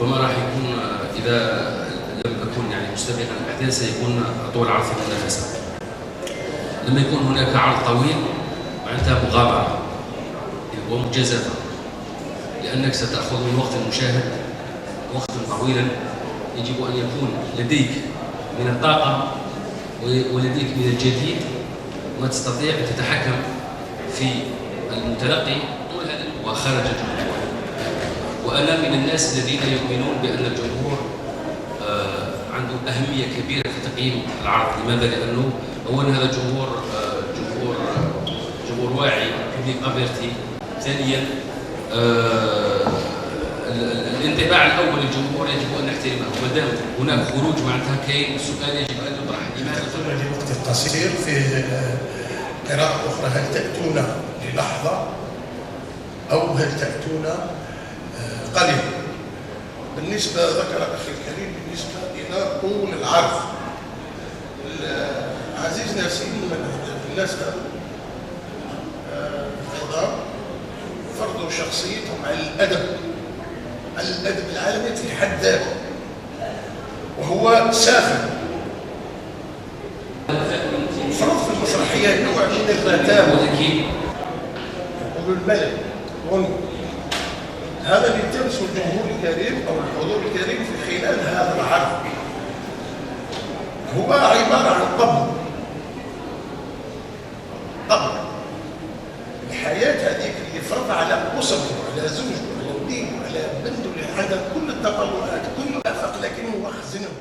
ربما راح يكون إذا لم أكن يعني مستبقا الأحداث سيكون طول عرض في المنافسة. لما يكون هناك عرض طويل معناتها مغامرة ومجازفة، لأنك ستأخذ من وقت المشاهد وقتا طويلا. يجب أن يكون لديك من الطاقة ولديك من الجديد ما تستطيع أن تتحكم في المتلقي طول هذا وخارج الجمهور. وأنا من الناس الذين يؤمنون بأن الجمهور عنده أهمية كبيرة في تقييم العرض. لماذا؟ لأنه أولا هذا جمهور جمهور واعي، بيبليك افيرتي. ثانيا الانطباع الأول للجمهور يجب أن نحترمه. وما دام هناك خروج معناتها كاين سؤال يجب أن يطرح. لماذا؟ لوقت قصير في قراءة أخرى، هل تأتون للحظة أو هل تأتون قليلا؟ بالنسبة ذكر أخي الكريم بالنسبة إلى طول العرض، عزيزنا ياسين من الناس أيضا فرضوا شخصيتهم على الأدب العالمي في حد ذاته، وهو ساخن. فرض في المسرحيات نوع من الرتابة يقول الملك هذا اللي يلتمسه الجمهور الكريم أو الحضور الكريم في خلال هذا العرض هو عبارة عن طبع الحياة هذيك اللي فرض على أسرته على زوجته على وليه على بنته اللي عندها كل التطلعات كل الآفاق، لكنه هو خزنه.